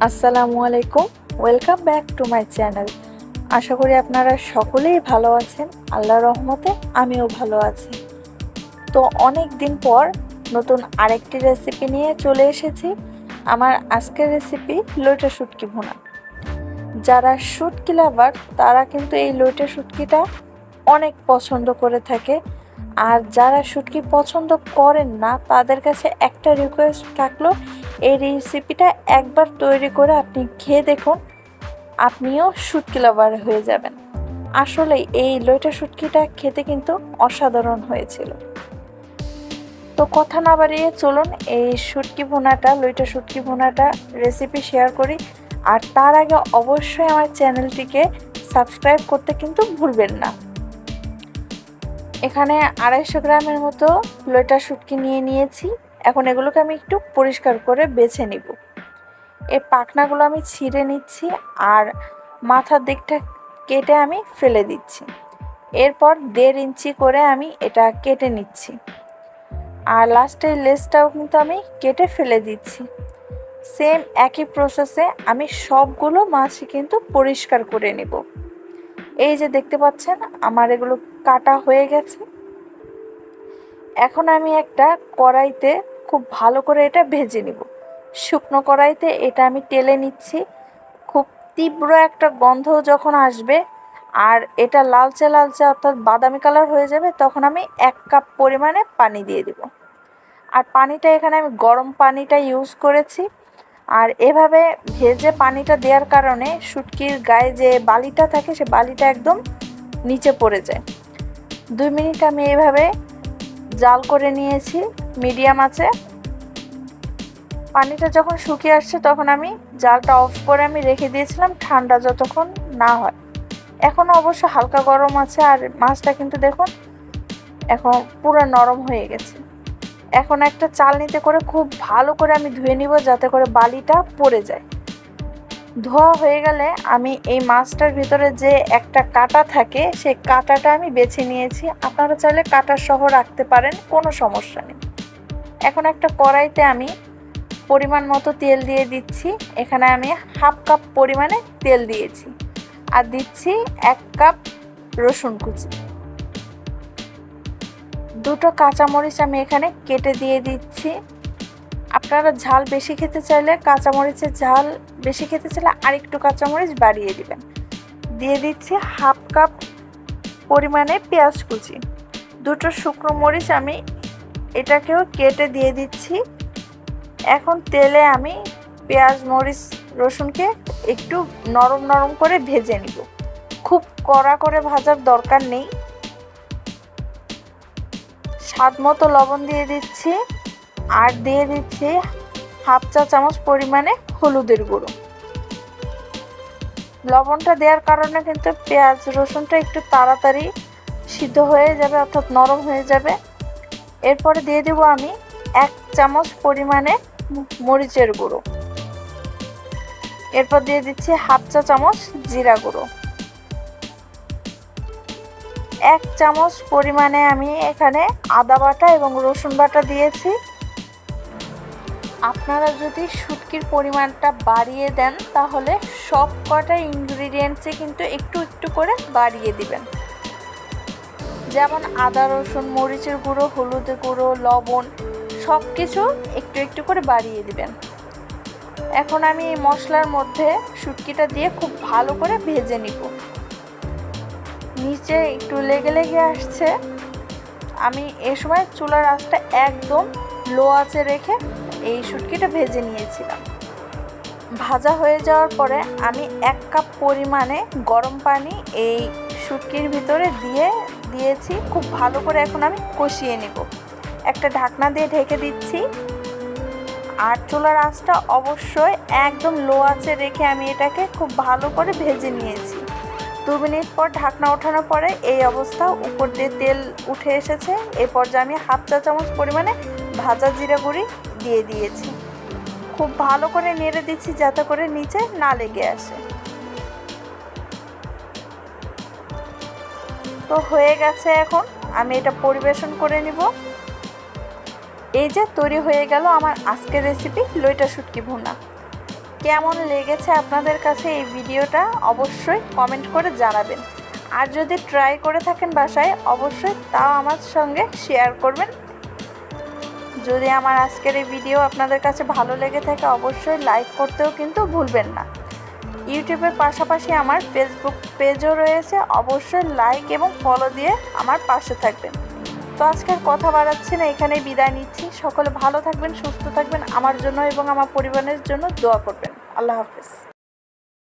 আসসালামু আলাইকুম, welcome back to my channel. আশা করি আপনারা সকলেই ভালো আছেন। আল্লাহর রহমতে আমিও ভালো আছি। তো অনেক দিন পর নতুন আরেকটি রেসিপি নিয়ে চলে এসেছি। আমার আজকের রেসিপি লইটা শুটকি ভুনা। যারা শুটকি লাভার তারা কিন্তু এই লইটা শুটকিটা অনেক পছন্দ করে থাকে। আর যারা শুটকি পছন্দ করেন না তাদের কাছে একটা রিকোয়েস্ট থাকলো, এই রেসিপিটা একবার তৈরি করে আপনি খেয়ে দেখুন, আপনিও শুটকি লাভার হয়ে যাবেন। আসলে এই লইটা শুটকিটা খেতে কিন্তু অসাধারণ হয়েছিল। তো কথা না বাড়িয়ে চলুন এই লইটা শুটকি ভুনাটা রেসিপি শেয়ার করি। আর তার আগে অবশ্যই আমার চ্যানেলটিকে সাবস্ক্রাইব করতে কিন্তু ভুলবেন না। এখানে 250 গ্রামের মতো লইটা শুটকি নিয়েছি। এখন এগুলোকে আমি একটু পরিষ্কার করে বেছে নিব। এই পাখনাগুলো আমি ছিঁড়ে নিচ্ছি আর মাথার দিকটা কেটে আমি ফেলে দিচ্ছি। এরপর 1.5 ইঞ্চি করে আমি এটা কেটে নিচ্ছি। আর লাস্টের লেজটাও কিন্তু আমি কেটে ফেলে দিচ্ছি। সেম একই প্রসেসে আমি সবগুলো মাছই কিন্তু পরিষ্কার করে নেব। এই যে দেখতে পাচ্ছেন আমার এগুলো কাটা হয়ে গেছে। এখন আমি একটা কড়াইতে খুব ভালো করে এটা ভেজে নিব। শুকনো কড়াইতে এটা আমি টেলে নিচ্ছি। খুব তীব্র একটা গন্ধ যখন আসবে আর এটা লালচে লালচে অর্থাৎ বাদামি কালার হয়ে যাবে, তখন আমি 1 কাপ পরিমাণে পানি দিয়ে দেব। আর পানিটা এখানে আমি গরম পানিটা ইউজ করেছি। আর এভাবে ভেজে পানিটা দেওয়ার কারণে শুটকির গায়ে যে বালিটা থাকে সে বালিটা একদম নিচে পড়ে যায়। 2 মিনিট আমি এভাবে জাল করে নিয়েছি মিডিয়াম আঁচে। পানিটা যখন শুকিয়ে আসছে তখন আমি জালটা অফ করে আমি রেখে দিয়েছিলাম ঠান্ডা যতক্ষণ না হয়। এখন অবশ্য হালকা গরম আছে আর মাছটা কিন্তু দেখুন এখন পুরো নরম হয়ে গেছে। এখন একটা চালনিতে করে খুব ভালো করে আমি ধুয়ে নিব যাতে করে বালিটা পড়ে যায়। ধোয়া হয়ে গেলে আমি এই মাছটার ভিতরে যে একটা কাঁটা থাকে সেই কাঁটাটা আমি বেছে নিয়েছি। আপনারা চাইলে কাঁটা সহ রাখতে পারেন, কোনো সমস্যা নেই। এখন একটা কড়াইতে আমি পরিমাণ মতো তেল দিয়ে দিচ্ছি। এখানে আমি 1/2 কাপ পরিমাণে তেল দিয়েছি আর দিচ্ছি 1 কাপ রসুন কুচি। 2টো কাঁচামরিচ আমি এখানে কেটে দিয়ে দিচ্ছি। আপনারা ঝাল বেশি খেতে চাইলে কাঁচামরিচের ঝাল বেশি খেতে চাইলে আরেকটু কাঁচামরিচ বাড়িয়ে দিবেন। দিয়ে দিচ্ছি 1/2 কাপ পরিমাণে পেঁয়াজ কুচি। 2টো শুকনো মরিচ আমি এটাকেও কেটে দিয়ে দিচ্ছি। এখন তেলে আমি পেঁয়াজ মরিচ রসুনকে একটু নরম নরম করে ভেজে নিব। খুব কড়া করে ভাজার দরকার নেই। স্বাদ মতো লবণ দিয়ে দিচ্ছি আর দিয়ে দিচ্ছি 1/2 চা চামচ পরিমাণে হলুদের গুঁড়ো। লবণটা দেওয়ার কারণে কিন্তু পেঁয়াজ রসুনটা একটু তাড়াতাড়ি সিদ্ধ হয়ে যাবে অর্থাৎ নরম হয়ে যাবে। এরপরে দিয়ে দেব আমি 1 চামচ পরিমাণে মরিচের গুঁড়ো। এরপর দিয়ে দিচ্ছি 1/2 চা চামচ জিরা গুঁড়ো। 1 চামচ পরিমাণে আমি এখানে আদা বাটা এবং রসুন বাটা দিয়েছি। আপনারা যদি শুটকির পরিমাণটা বাড়িয়ে দেন তাহলে সব কটা ইনগ্রিডিয়েন্টসে কিন্তু একটু একটু করে বাড়িয়ে দিবেন। যেমন আদা রসুন মরিচের গুঁড়ো হলুদের গুঁড়ো লবণ সব কিছু একটু একটু করে বাড়িয়ে দিবেন। এখন আমি এই মশলার মধ্যে শুটকিটা দিয়ে খুব ভালো করে ভেজে নিব। নিচে একটু লেগে লেগে আসছে, আমি এ সময় চুলার আঁচটা একদম লো আঁচে রেখে এই শুটকিটা ভেজে নিয়েছিলাম। ভাজা হয়ে যাওয়ার পরে আমি 1 কাপ পরিমাণে গরম পানি এই শুটকির ভিতরে দিয়েছি। খুব ভালো করে এখন আমি কষিয়ে নেব। একটা ঢাকনা দিয়ে ঢেকে দিচ্ছি আর চুলার আঁচটা অবশ্যই একদম লো আঁচে রেখে আমি এটাকে খুব ভালো করে ভেজে নিয়েছি। 2 মিনিট পর ঢাকনা ওঠানোর পরে এই অবস্থা, উপর দিয়ে তেল উঠে এসেছে। এই পর্যায়ে আমি 1/2 চা চামচ পরিমাণে ভাজা জিরা গুঁড়ি দিয়ে দিয়েছি। খুব ভালো করে নেড়ে দিচ্ছি যাতে করে নিচে না লেগে আসে। তো হয়ে গেছে, এখন আমি এটা পরিবেশন করে নিব। এই যে তৈরি হয়ে গেল আমার আজকের রেসিপি লইটা শুটকি ভুনা। কেমন লেগেছে আপনাদের কাছে এই ভিডিওটা অবশ্যই কমেন্ট করে জানাবেন। আর যদি ট্রাই করে থাকেন বাসায় অবশ্যই তাও আমার সঙ্গে শেয়ার করবেন। যদি আমার আজকের এই ভিডিও আপনাদের কাছে ভালো লেগে থাকে অবশ্যই লাইক করতেও কিন্তু ভুলবেন না। ইউটিউবের পাশাপাশি আমার ফেসবুক পেজও রয়েছে, অবশ্যই লাইক এবং ফলো দিয়ে আমার পাশে থাকবেন। তো আজকের কথা বাড়াচ্ছি না, এখানেই বিদায় নিচ্ছি। সকলে ভালো থাকবেন, সুস্থ থাকবেন, আমার জন্য এবং আমার পরিবারের জন্য দোয়া করবেন। আল্লাহ হাফেজ।